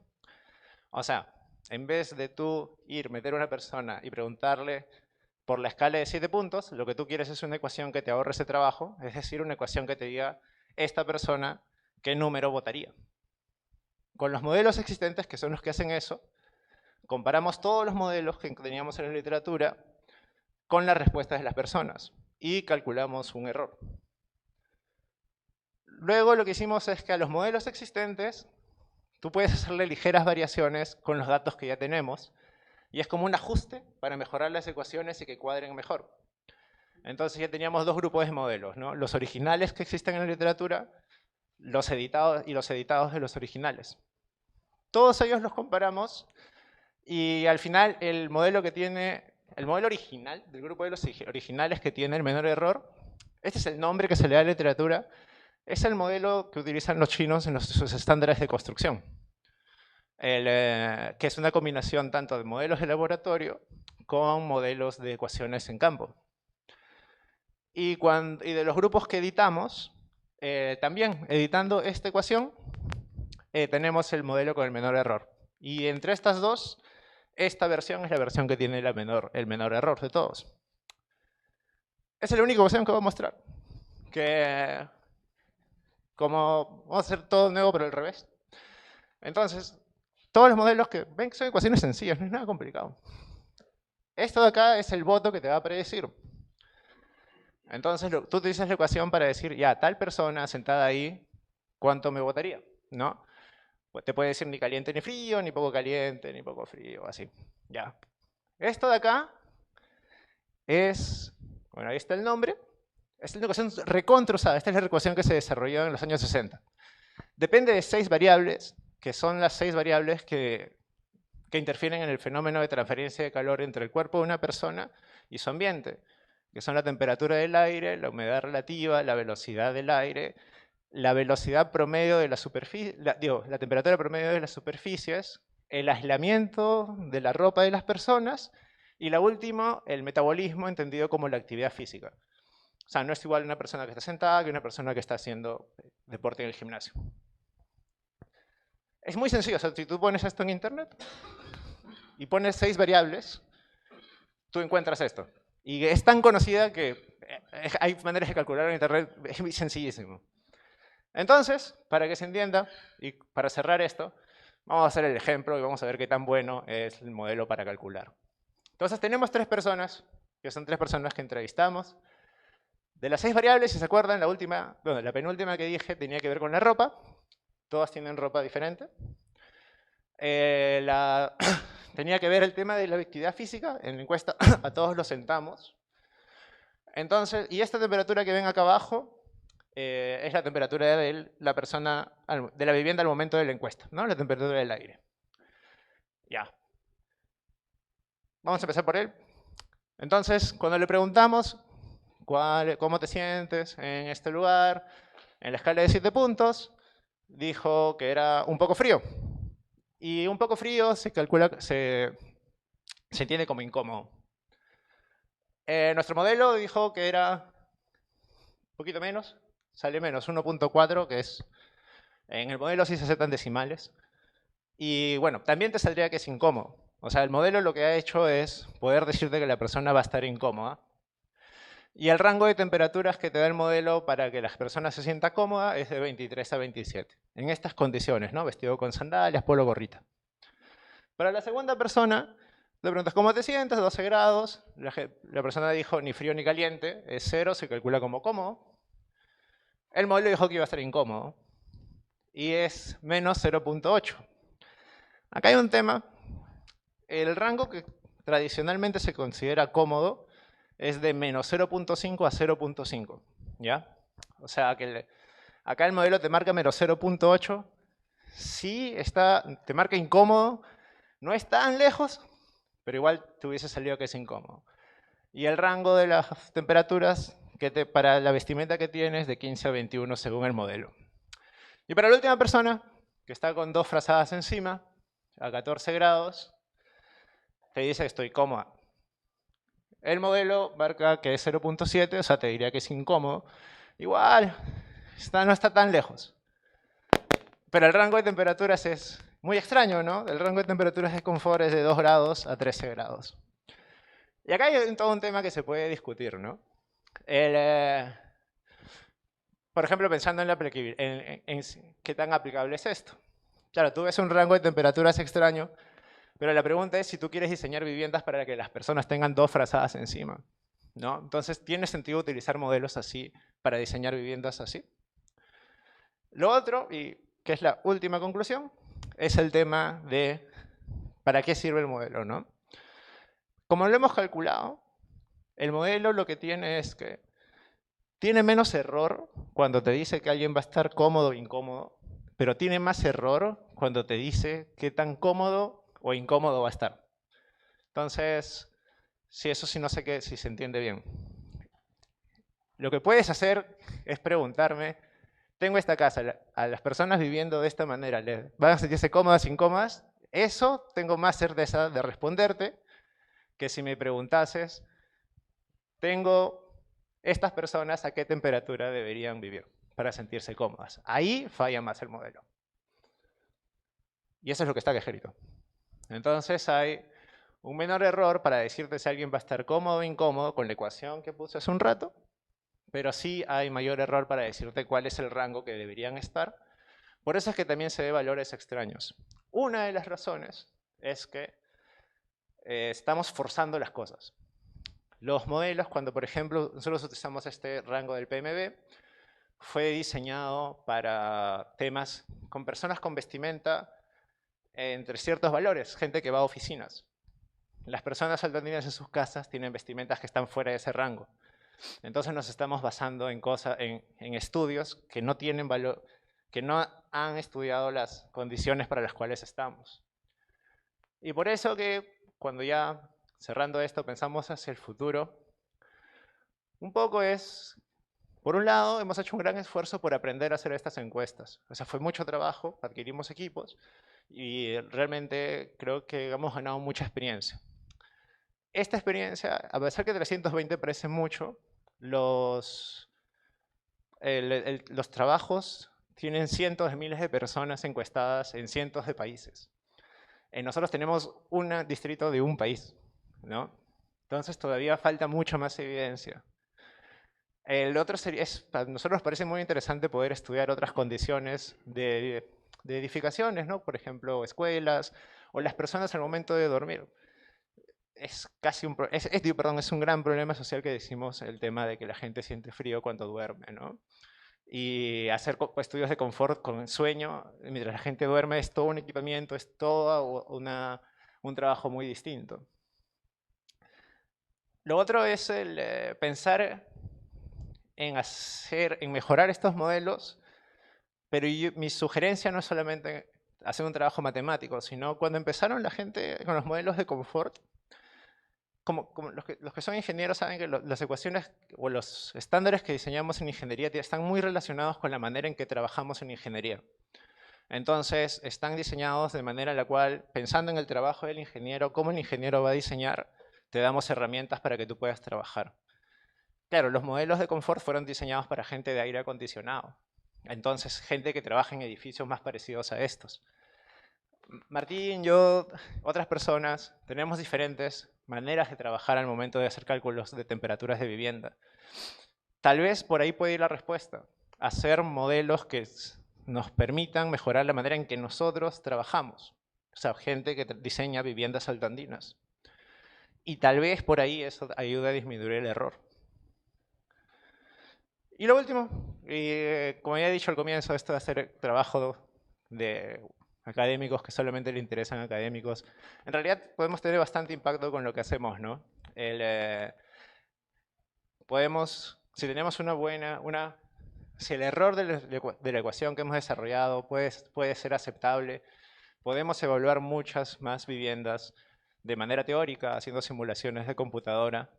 O sea, en vez de tú meter a una persona y preguntarle por la escala de 7 puntos, lo que tú quieres es una ecuación que te ahorre ese trabajo, es decir, una ecuación que te diga esta persona qué número votaría. Con los modelos existentes, que son los que hacen eso, comparamos todos los modelos que teníamos en la literatura con las respuestas de las personas y calculamos un error. Luego lo que hicimos es que a los modelos existentes tú puedes hacerle ligeras variaciones con los datos que ya tenemos y es como un ajuste para mejorar las ecuaciones y que cuadren mejor. Entonces ya teníamos 2 grupos de modelos, ¿no? Los originales que existen en la literatura, los editados y los editados de los originales. Todos ellos los comparamos y al final el modelo original, del grupo de los originales que tiene el menor error, este es el nombre que se le da a la literatura, es el modelo que utilizan los chinos en sus estándares de construcción, que es una combinación tanto de modelos de laboratorio con modelos de ecuaciones en campo. Y de los grupos que editamos, también editando esta ecuación, tenemos el modelo con el menor error. Y entre estas dos, esta versión es la versión que tiene el menor error de todos. Esa es la única ecuación que voy a mostrar. Vamos a hacer todo nuevo pero al revés. Entonces, todos los modelos que ven que son ecuaciones sencillas, no es nada complicado. Esto de acá es el voto que te va a predecir. Entonces, tú utilizas la ecuación para decir, ya, tal persona sentada ahí, ¿cuánto me votaría? ¿No? Te puede decir ni caliente ni frío, ni poco caliente, ni poco frío, así. Ya. Esto de acá es, bueno, ahí está el nombre. Esta es una ecuación recontra usada. Esta es la ecuación que se desarrolló en los años 60. Depende de 6 variables, que son las 6 variables que interfieren en el fenómeno de transferencia de calor entre el cuerpo de una persona y su ambiente, que son la temperatura del aire, la humedad relativa, la velocidad del aire, la velocidad promedio de la superficie, la temperatura promedio de las superficies, el aislamiento de la ropa de las personas y la última, el metabolismo entendido como la actividad física. O sea, no es igual una persona que está sentada que una persona que está haciendo deporte en el gimnasio. Es muy sencillo, o sea, si tú pones esto en internet y pones 6 variables, tú encuentras esto. Y es tan conocida que hay maneras de calcular en internet, es muy sencillísimo. Entonces, para que se entienda, y para cerrar esto, vamos a hacer el ejemplo y vamos a ver qué tan bueno es el modelo para calcular. Entonces tenemos 3 personas que son 3 personas que entrevistamos. De las 6 variables, si se acuerdan, la penúltima que dije tenía que ver con la ropa. Todas tienen ropa diferente. Tenía que ver el tema de la actividad física. En la encuesta a todos los sentamos. Entonces, y esta temperatura que ven acá abajo es la temperatura de la persona, de la vivienda al momento de la encuesta, ¿no? La temperatura del aire. Ya. Vamos a empezar por él. Entonces, cuando le preguntamos cómo te sientes en este lugar, en la escala de 7 puntos, dijo que era un poco frío. Y un poco frío se calcula, se entiende como incómodo. Nuestro modelo dijo que era un poquito menos, sale menos, 1.4, que es, en el modelo sí se aceptan decimales. Y bueno, también te saldría que es incómodo. O sea, el modelo lo que ha hecho es poder decirte que la persona va a estar incómoda. Y el rango de temperaturas que te da el modelo para que la persona se sienta cómoda es de 23 a 27. En estas condiciones, ¿no? Vestido con sandalias, polo, gorrita. Para la segunda persona, le preguntas cómo te sientes, 12 grados. La persona dijo ni frío ni caliente, es 0, se calcula como cómodo. El modelo dijo que iba a estar incómodo. Y es menos 0.8. Acá hay un tema. El rango que tradicionalmente se considera cómodo es de menos 0.5 a 0.5, ¿ya? O sea, que acá el modelo te marca menos 0.8. Sí, te marca incómodo. No es tan lejos, pero igual te hubiese salido que es incómodo. Y el rango de las temperaturas para la vestimenta que tienes de 15 a 21 según el modelo. Y para la última persona, que está con 2 frazadas encima, a 14 grados, te dice que estoy cómoda. El modelo marca que es 0.7, o sea, te diría que es incómodo. Igual, no está tan lejos. Pero el rango de temperaturas es muy extraño, ¿no? El rango de temperaturas de confort es de 2 grados a 13 grados. Y acá hay todo un tema que se puede discutir, ¿no? Por ejemplo, pensando en qué tan aplicable es esto. Claro, tú ves un rango de temperaturas extraño, pero la pregunta es si tú quieres diseñar viviendas para que las personas tengan 2 frazadas encima, ¿no? Entonces, ¿tiene sentido utilizar modelos así para diseñar viviendas así? Lo otro, y que es la última conclusión, es el tema de ¿para qué sirve el modelo, no? Como lo hemos calculado, el modelo lo que tiene es que tiene menos error cuando te dice que alguien va a estar cómodo o incómodo, pero tiene más error cuando te dice qué tan cómodo o incómodo va a estar. Entonces, sí, eso sí no sé si se entiende bien. Lo que puedes hacer es preguntarme, tengo esta casa, a las personas viviendo de esta manera, ¿van a sentirse cómodas, incómodas? Eso tengo más certeza de responderte que si me preguntases, tengo estas personas a qué temperatura deberían vivir para sentirse cómodas. Ahí falla más el modelo. Y eso es lo que está escrito. Entonces hay un menor error para decirte si alguien va a estar cómodo o incómodo con la ecuación que puse hace un rato, pero sí hay mayor error para decirte cuál es el rango que deberían estar. Por eso es que también se ve valores extraños. Una de las razones es que estamos forzando las cosas. Los modelos, cuando por ejemplo nosotros utilizamos este rango del PMB, fue diseñado para temas con personas con vestimenta entre ciertos valores, gente que va a oficinas. Las personas alternantes en sus casas tienen vestimentas que están fuera de ese rango. Entonces nos estamos basando en estudios que no tienen valor, que no han estudiado las condiciones para las cuales estamos. Y por eso que cuando ya cerrando esto pensamos hacia el futuro, un poco es, por un lado, hemos hecho un gran esfuerzo por aprender a hacer estas encuestas. O sea, fue mucho trabajo, adquirimos equipos y realmente creo que hemos ganado mucha experiencia. Esta experiencia, a pesar que 320 parece mucho, los trabajos tienen cientos de miles de personas encuestadas en cientos de países. Nosotros tenemos un distrito de un país, ¿no? Entonces todavía falta mucho más evidencia. El otro para nosotros nos parece muy interesante poder estudiar otras condiciones de edificaciones, ¿no? Por ejemplo, escuelas o las personas al momento de dormir. es casi un, es un gran problema social que decimos el tema de que la gente siente frío cuando duerme, ¿no? Y hacer estudios de confort con sueño, mientras la gente duerme, es todo un equipamiento, es todo un trabajo muy distinto. Lo otro es el pensar en mejorar estos modelos, pero mi sugerencia no es solamente hacer un trabajo matemático, sino cuando empezaron la gente con los modelos de confort, como los que son ingenieros saben que las ecuaciones o los estándares que diseñamos en ingeniería están muy relacionados con la manera en que trabajamos en ingeniería. Entonces, están diseñados de manera en la cual, pensando en el trabajo del ingeniero, cómo el ingeniero va a diseñar, te damos herramientas para que tú puedas trabajar. Claro, los modelos de confort fueron diseñados para gente de aire acondicionado. Entonces, gente que trabaja en edificios más parecidos a estos. Martín, yo, otras personas, tenemos diferentes maneras de trabajar al momento de hacer cálculos de temperaturas de vivienda. Tal vez por ahí puede ir la respuesta. Hacer modelos que nos permitan mejorar la manera en que nosotros trabajamos. O sea, gente que diseña viviendas altoandinas. Y tal vez por ahí eso ayude a disminuir el error. Y lo último, como ya he dicho al comienzo, esto de hacer trabajo de académicos que solamente le interesan a académicos, en realidad podemos tener bastante impacto con lo que hacemos, ¿no? Si tenemos si el error de la ecuación que hemos desarrollado puede ser aceptable, podemos evaluar muchas más viviendas de manera teórica, haciendo simulaciones de computadora,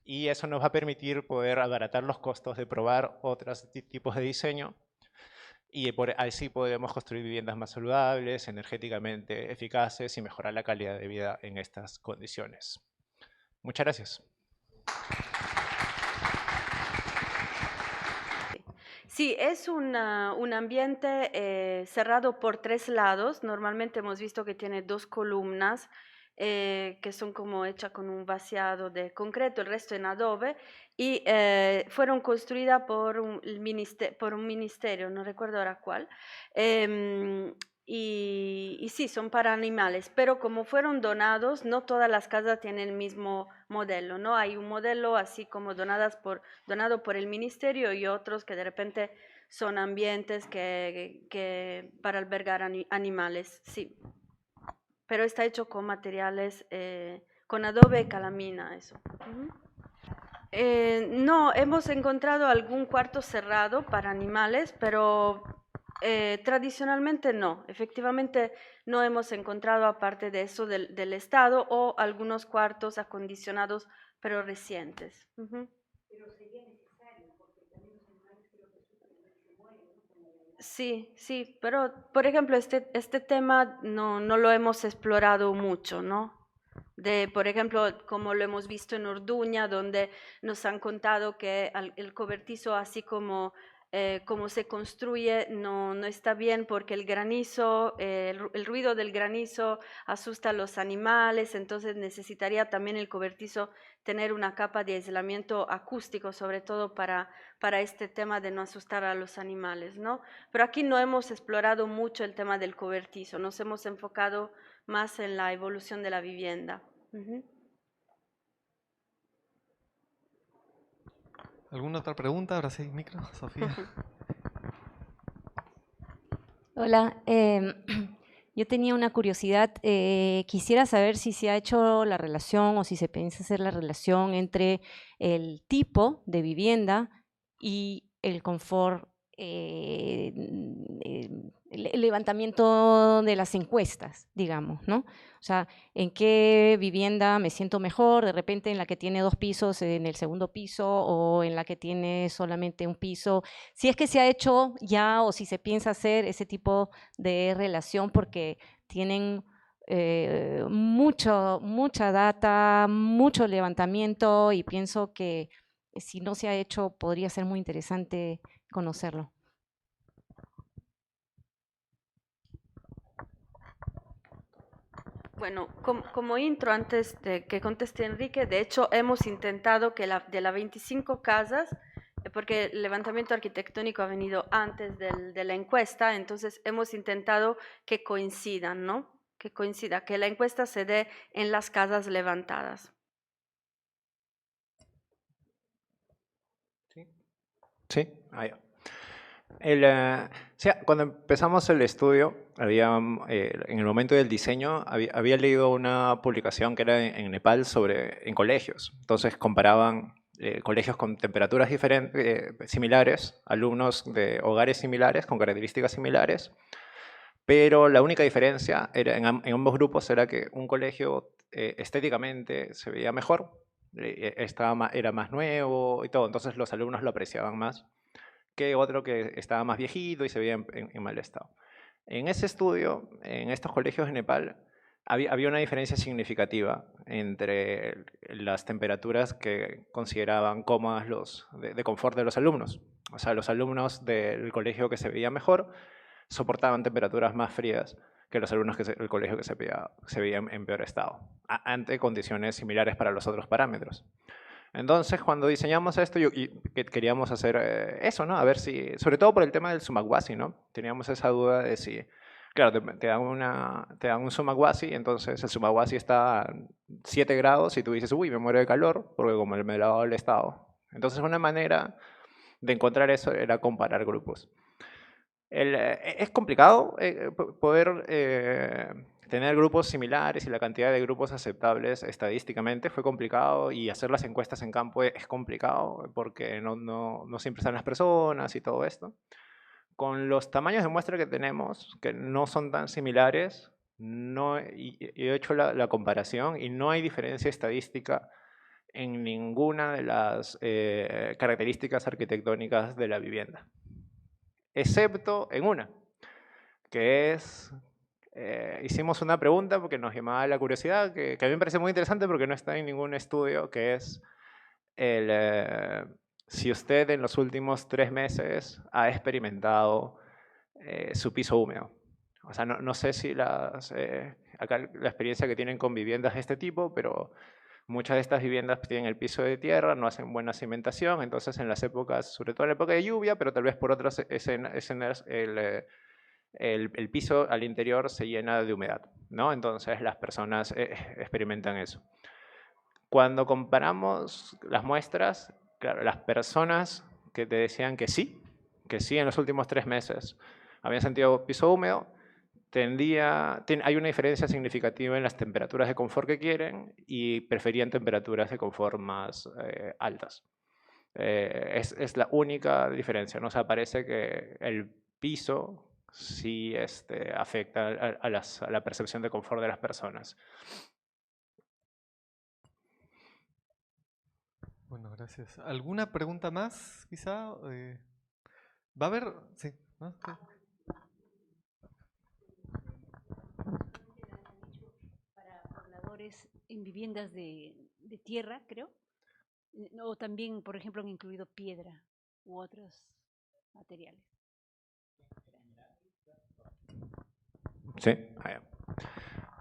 y eso nos va a permitir poder abaratar los costos de probar otros tipos de diseño, y así podemos construir viviendas más saludables, energéticamente eficaces y mejorar la calidad de vida en estas condiciones. Muchas gracias. Sí, es un ambiente cerrado por 3 lados. Normalmente hemos visto que tiene 2 columnas que son como hechas con un vaciado de concreto, el resto en adobe, y fueron construidas por un ministerio, no recuerdo ahora cuál. Y sí, son para animales, pero como fueron donados, no todas las casas tienen el mismo modelo, ¿no? Hay un modelo así como donado por el ministerio y otros que de repente son ambientes que para albergar animales, sí. Pero está hecho con materiales, con adobe y calamina, eso. No, hemos encontrado algún cuarto cerrado para animales, pero tradicionalmente no. Efectivamente, no hemos encontrado, aparte de eso, del Estado o algunos cuartos acondicionados, pero recientes. Pero sería necesario, porque también los animales creo que se mueren. Sí, sí, pero por ejemplo, este tema no lo hemos explorado mucho, ¿no? Por ejemplo, como lo hemos visto en Orduña, donde nos han contado que el cobertizo, así como se construye, no está bien porque el granizo, el ruido del granizo asusta a los animales, entonces necesitaría también el cobertizo tener una capa de aislamiento acústico, sobre todo para este tema de no asustar a los animales, ¿no? Pero aquí no hemos explorado mucho el tema del cobertizo, nos hemos enfocado más en la evolución de la vivienda. ¿Alguna otra pregunta? Ahora sí, micro, Sofía. Hola, yo tenía una curiosidad. Quisiera saber si se ha hecho la relación o si se piensa hacer la relación entre el tipo de vivienda y el confort, el levantamiento de las encuestas, digamos, ¿no? O sea, ¿en qué vivienda me siento mejor? De repente en la que tiene 2 pisos, en el segundo piso, o en la que tiene solamente un piso. Si es que se ha hecho ya o si se piensa hacer ese tipo de relación, porque tienen mucha data, mucho levantamiento, y pienso que si no se ha hecho podría ser muy interesante conocerlo. Bueno, como intro, antes de que conteste Enrique, de hecho hemos intentado que de las 25 casas, porque el levantamiento arquitectónico ha venido antes de la encuesta, entonces hemos intentado que coincidan, ¿no? que coincida, que la encuesta se dé en las casas levantadas. Sí, ahí va. Cuando empezamos el estudio, en el momento del diseño, había leído una publicación que era en Nepal en colegios. Entonces comparaban colegios con temperaturas similares, alumnos de hogares similares, con características similares, pero la única diferencia en ambos grupos era que un colegio estéticamente se veía mejor, era más nuevo y todo, entonces los alumnos lo apreciaban más que otro que estaba más viejito y se veía en mal estado. En ese estudio, en estos colegios de Nepal, había una diferencia significativa entre las temperaturas que consideraban cómodas de confort de los alumnos. O sea, los alumnos del colegio que se veía mejor soportaban temperaturas más frías que los alumnos del colegio que se veía en peor estado, ante condiciones similares para los otros parámetros. Entonces, cuando diseñamos esto, queríamos hacer eso, ¿no? A ver si, sobre todo por el tema del sumaguasi, ¿no? Teníamos esa duda de si, claro, te dan un sumaguasi, entonces el sumaguasi está a 7 grados y tú dices, uy, me muero de calor, porque como me lo ha dado el estado. Entonces, una manera de encontrar eso era comparar grupos. Es complicado poder tener grupos similares y la cantidad de grupos aceptables estadísticamente fue complicado, y hacer las encuestas en campo es complicado porque no siempre están las personas y todo esto. Con los tamaños de muestra que tenemos, que no son tan similares, he hecho la comparación y no hay diferencia estadística en ninguna de las características arquitectónicas de la vivienda, excepto en una, que es, hicimos una pregunta porque nos llamaba la curiosidad, que a mí me parece muy interesante porque no está en ningún estudio, que es si usted en los últimos 3 meses ha experimentado su piso húmedo. O sea, no sé si acá la experiencia que tienen con viviendas de este tipo, pero muchas de estas viviendas tienen el piso de tierra, no hacen buena cimentación, entonces en las épocas, sobre todo en la época de lluvia, pero tal vez por otras escenas, el piso al interior se llena de humedad, ¿no? Entonces las personas experimentan eso. Cuando comparamos las muestras, claro, las personas que te decían que sí en los últimos 3 meses habían sentido piso húmedo, hay una diferencia significativa en las temperaturas de confort que quieren y preferían temperaturas de confort más altas. Es la única diferencia, ¿no? O sea, parece que el piso sí afecta a la percepción de confort de las personas. Bueno, gracias. ¿Alguna pregunta más, quizá? ¿Va a haber? Sí. ¿No? Sí. Para pobladores en viviendas de tierra, creo. O también, por ejemplo, han incluido piedra u otros materiales. Sí,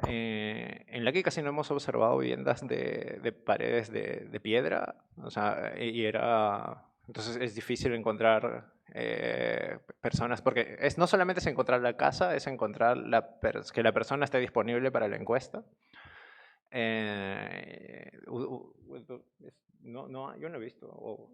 en la que casi no hemos observado viviendas de paredes de piedra, o sea, entonces es difícil encontrar personas, porque no solamente es encontrar la casa, es encontrar que la persona esté disponible para la encuesta. Yo no he visto.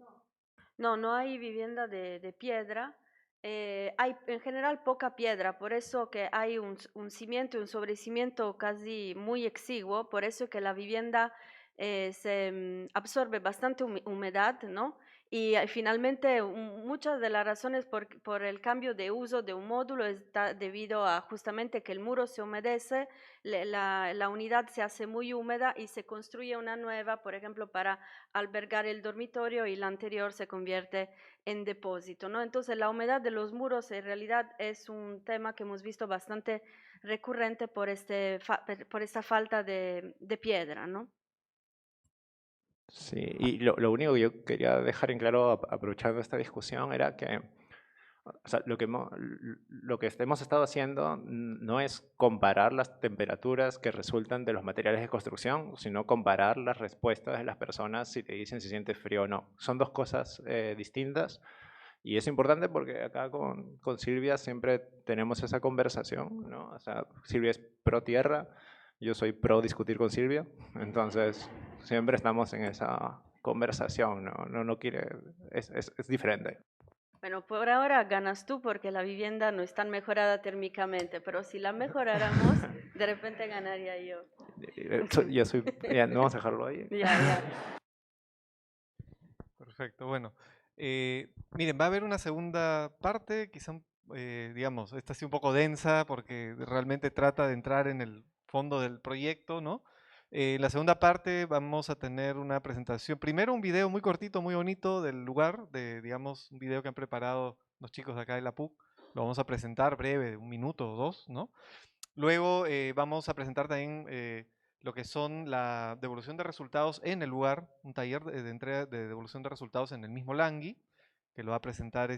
No hay vivienda de piedra. Hay en general poca piedra, por eso que hay un cimiento y un sobrecimiento casi muy exiguo, por eso que la vivienda se absorbe bastante humedad, ¿no? Y finalmente muchas de las razones por el cambio de uso de un módulo está debido a justamente que el muro se humedece, la unidad se hace muy húmeda y se construye una nueva, por ejemplo, para albergar el dormitorio, y la anterior se convierte en depósito, ¿no? Entonces la humedad de los muros en realidad es un tema que hemos visto bastante recurrente por esta falta de piedra, ¿no? Sí, y lo único que yo quería dejar en claro, aprovechando esta discusión, era que o sea, lo que hemos estado haciendo no es comparar las temperaturas que resultan de los materiales de construcción, sino comparar las respuestas de las personas si te dicen si sientes frío o no. Son dos cosas distintas, Y es importante porque acá con Silvia siempre tenemos esa conversación, ¿no? O sea, Silvia es pro tierra, yo soy pro discutir con Silvia, entonces siempre estamos en esa conversación, ¿no? No quiere, es diferente. Bueno, por ahora ganas tú porque la vivienda no es tan mejorada térmicamente, pero si la mejoráramos, de repente ganaría yo. Yo soy, ya, no vamos a dejarlo ahí. Ya. Perfecto, bueno. Miren, va a haber una segunda parte, quizá, digamos, esta sí un poco densa porque realmente trata de entrar en el fondo del proyecto, ¿no? En la segunda parte vamos a tener una presentación, primero un video muy cortito, muy bonito del lugar, digamos, un video que han preparado los chicos de acá de la PUC, lo vamos a presentar breve, 1 minuto o 2, ¿no? Luego vamos a presentar también lo que son la devolución de resultados en el lugar, un taller de entrega de devolución de resultados en el mismo Langui, que lo va a presentar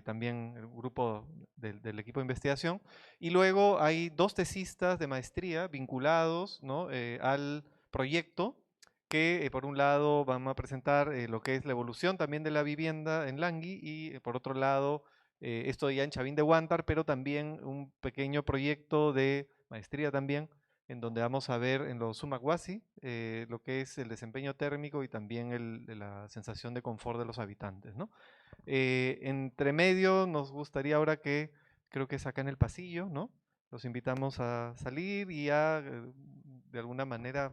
también el grupo del equipo de investigación. Y luego hay 2 tesistas de maestría vinculados, ¿no? Al proyecto, que por un lado van a presentar lo que es la evolución también de la vivienda en Langui y por otro lado esto ya en Chavín de Huántar, pero también un pequeño proyecto de maestría también, en donde vamos a ver en los Sumaguasi lo que es el desempeño térmico y también la sensación de confort de los habitantes, ¿no? Entre medio nos gustaría ahora que, creo que es acá en el pasillo, ¿no? Los invitamos a salir y de alguna manera,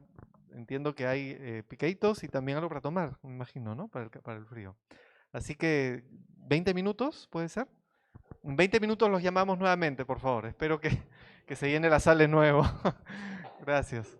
entiendo que hay picaditos y también algo para tomar, me imagino, ¿no? Para el frío. Así que 20 minutos, ¿puede ser? En 20 minutos los llamamos nuevamente, por favor. Espero que se llene la sala de nuevo. Gracias.